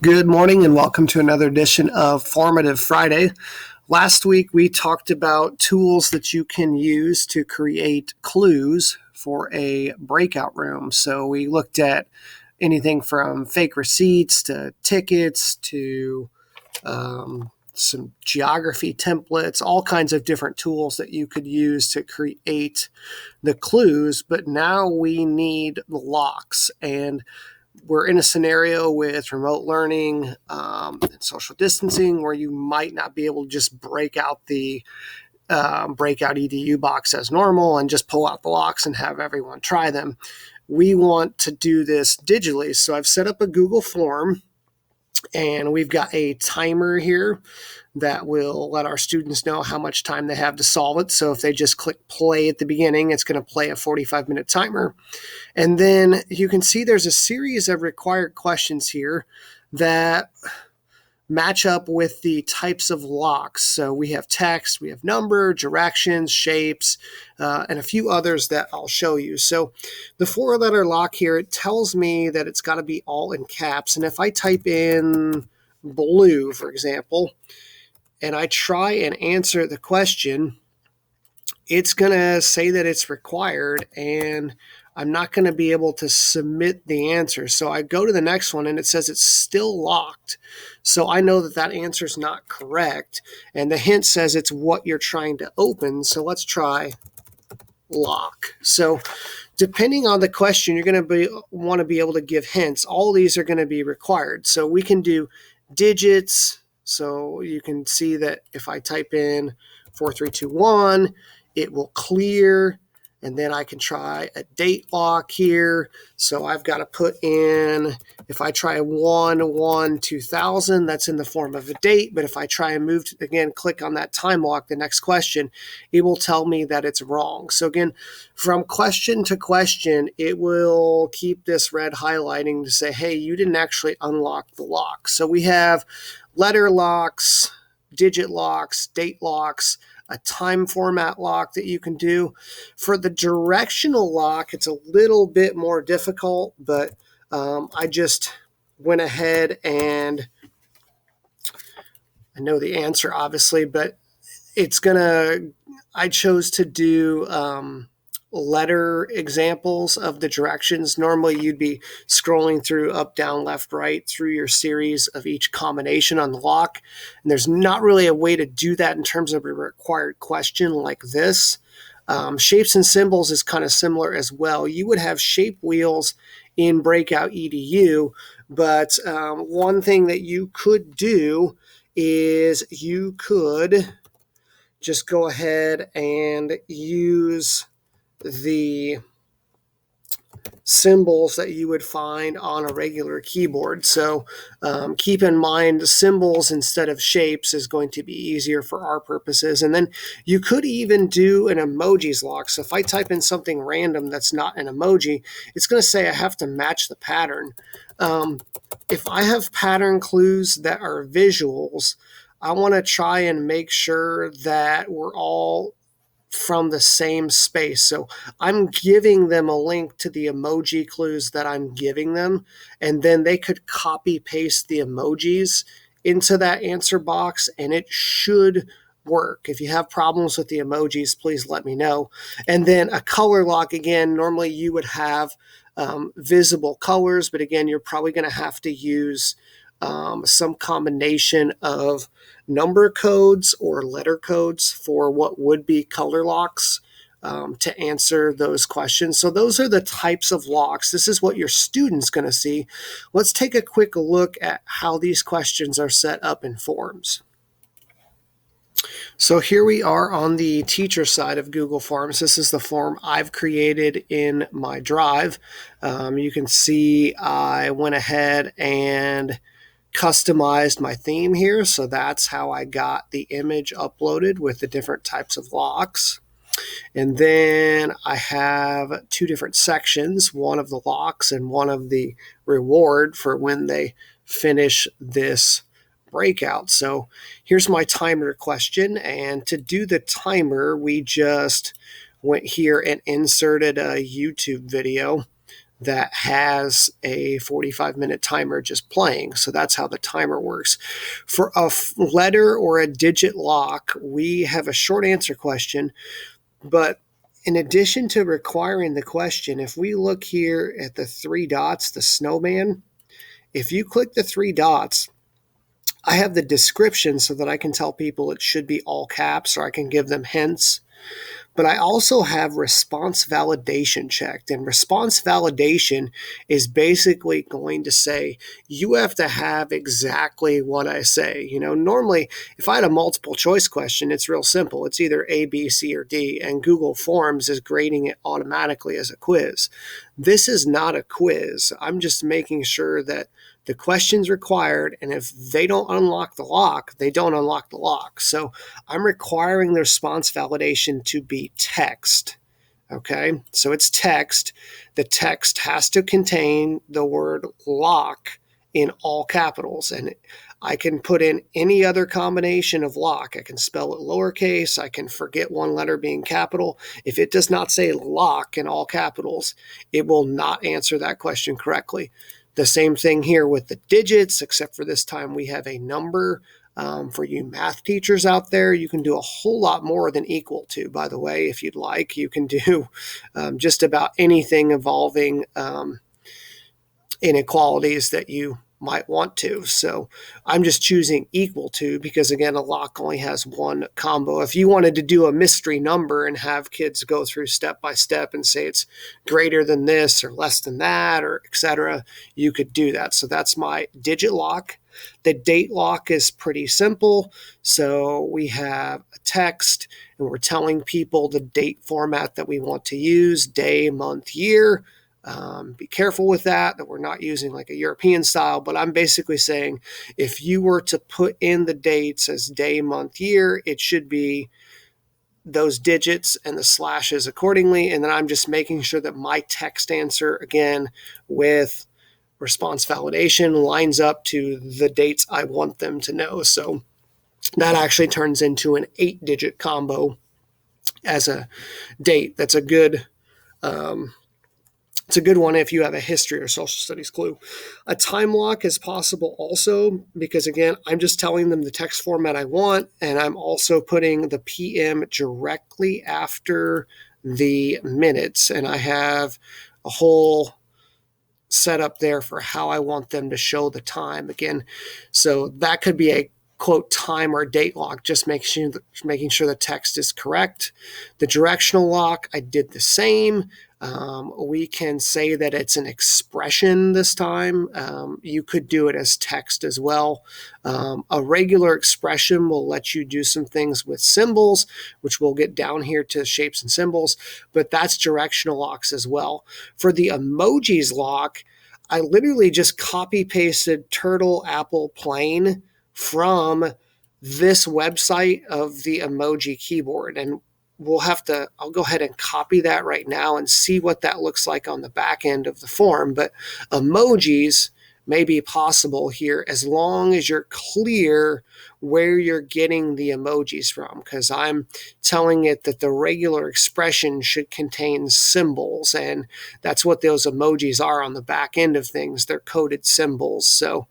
Good morning and welcome to another edition of Formative Friday. Last week we talked about tools that you can use to create clues for a breakout room. So we looked at anything from fake receipts to tickets to some geography templates, all kinds of different tools that you could use to create the clues. But now we need the locks, and we're in a scenario with remote learning and social distancing where you might not be able to just break out the Breakout EDU box as normal and just pull out the locks and have everyone try them. We want to do this digitally. So I've set up a Google form, and we've got a timer here that will let our students know how much time they have to solve it. So if they just click play at the beginning, it's going to play a 45-minute timer. And then you can see there's a series of required questions here that match up with the types of locks. So we have text, we have number, directions, shapes, and a few others that I'll show you. So the 4-letter lock here, it tells me that it's got to be all in caps. And if I type in blue, for example, and I try and answer the question, it's going to say that it's required, and I'm not going to be able to submit the answer. So I go to the next one, and it says it's still locked. So I know that that answer is not correct, and the hint says it's what you're trying to open. So let's try lock. So depending on the question, you're going to want to be able to give hints. All these are going to be required. So we can do digits. So you can see that if I type in 4321, it will clear, and then I can try a date lock here. So I've got to put in, if I try 1/1/2000, that's in the form of a date. But if I try and move, again, click on that time lock, the next question, it will tell me that it's wrong. So again, from question to question, it will keep this red highlighting to say, hey, you didn't actually unlock the lock. So we have letter locks, digit locks, date locks, a time format lock that you can do. For the directional lock, it's a little bit more difficult, but I just went ahead and I know the answer, obviously, but I chose to do letter examples of the directions. Normally you'd be scrolling through up, down, left, right through your series of each combination on the lock. And there's not really a way to do that in terms of a required question like this. Shapes and symbols is kind of similar as well. You would have shape wheels in Breakout EDU, but one thing that you could do is you could just go ahead and use the symbols that you would find on a regular keyboard. So keep in mind symbols instead of shapes is going to be easier for our purposes. And then you could even do an emojis lock. So if I type in something random that's not an emoji, it's going to say I have to match the pattern. If I have pattern clues that are visuals, I want to try and make sure that we're all from the same space. So I'm giving them a link to the emoji clues that I'm giving them, and then they could copy paste the emojis into that answer box, and it should work. If you have problems with the emojis, please let me know. And then a color lock, again, normally you would have visible colors, but again, you're probably going to have to use some combination of number codes or letter codes for what would be color locks to answer those questions. So those are the types of locks. This is what your student's going to see. Let's take a quick look at how these questions are set up in forms. So here we are on the teacher side of Google Forms. This is the form I've created in my Drive. You can see I went ahead and customized my theme here. So that's how I got the image uploaded with the different types of locks. And then I have two different sections, one of the locks and one of the reward for when they finish this breakout. So here's my timer question. And to do the timer, we just went here and inserted a YouTube video that has a 45-minute timer just playing. So that's how the timer works. For a letter or a digit lock, we have a short answer question, but in addition to requiring the question, if we look here at the three dots, the snowman, if you click the three dots, I have the description so that I can tell people it should be all caps, or I can give them hints. But I also have response validation checked. And response validation is basically going to say, you have to have exactly what I say. Normally, if I had a multiple choice question, it's real simple. It's either A, B, C, or D, and Google Forms is grading it automatically as a quiz. This is not a quiz. I'm just making sure that the question's required, and if they don't unlock the lock, they don't unlock the lock. So I'm requiring the response validation to be text. Okay, so it's text. The text has to contain the word lock in all capitals, and I can put in any other combination of lock. I can spell it lowercase. I can forget one letter being capital. If it does not say lock in all capitals, it will not answer that question correctly. The same thing here with the digits, except for this time we have a number. For you math teachers out there, you can do a whole lot more than equal to, by the way, if you'd like. You can do just about anything involving inequalities that you might want to. So I'm just choosing equal to because, again, a lock only has one combo. If you wanted to do a mystery number and have kids go through step by step and say it's greater than this or less than that or etc., you could do that. So that's my digit lock. The date lock is pretty simple. So we have a text and we're telling people the date format that we want to use: day, month, year. Be careful with that we're not using like a European style, but I'm basically saying if you were to put in the dates as day, month, year, it should be those digits and the slashes accordingly. And then I'm just making sure that my text answer, again, with response validation, lines up to the dates I want them to know. So that actually turns into an 8-digit combo as a date. That's a good it's a good one if you have a history or social studies clue. A time lock is possible also because, again, I'm just telling them the text format I want, and I'm also putting the PM directly after the minutes, and I have a whole setup there for how I want them to show the time. Again, so that could be a quote time or date lock, just making sure the text is correct. The directional lock, I did the same. We can say that it's an expression this time. You could do it as text as well. A regular expression will let you do some things with symbols, which we'll get down here to shapes and symbols, but that's directional locks as well. For the emojis lock, I literally just copy pasted turtle, apple, plane from this website of the emoji keyboard. And I'll go ahead and copy that right now and see what that looks like on the back end of the form. But emojis may be possible here as long as you're clear where you're getting the emojis from, because I'm telling it that the regular expression should contain symbols, and that's what those emojis are on the back end of things. They're coded symbols. So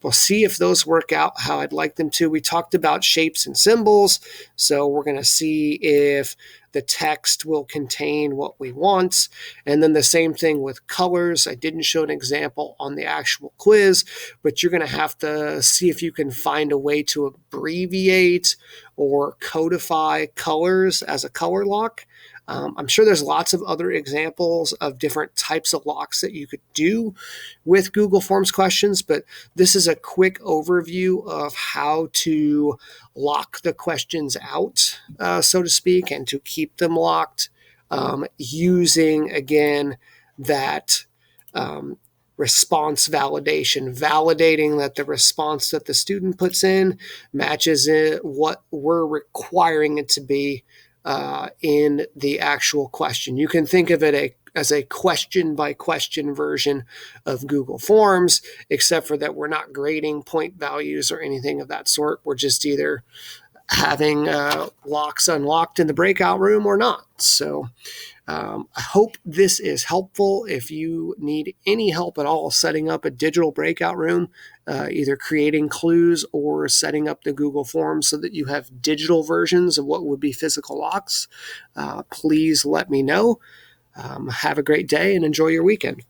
we'll see if those work out how I'd like them to. We talked about shapes and symbols, so we're going to see if the text will contain what we want. And then the same thing with colors. I didn't show an example on the actual quiz, but you're going to have to see if you can find a way to abbreviate or codify colors as a color lock. I'm sure there's lots of other examples of different types of locks that you could do with Google Forms questions, but this is a quick overview of how to lock the questions out, so to speak, and to keep them locked using, again, that response validation, validating that the response that the student puts in matches what we're requiring it to be in the actual question. You can think of it as a question by question version of Google Forms, except for that we're not grading point values or anything of that sort. We're just either having locks unlocked in the breakout room or not. So I hope this is helpful. If you need any help at all setting up a digital breakout room, either creating clues or setting up the Google Forms so that you have digital versions of what would be physical locks, please let me know. Have a great day and enjoy your weekend.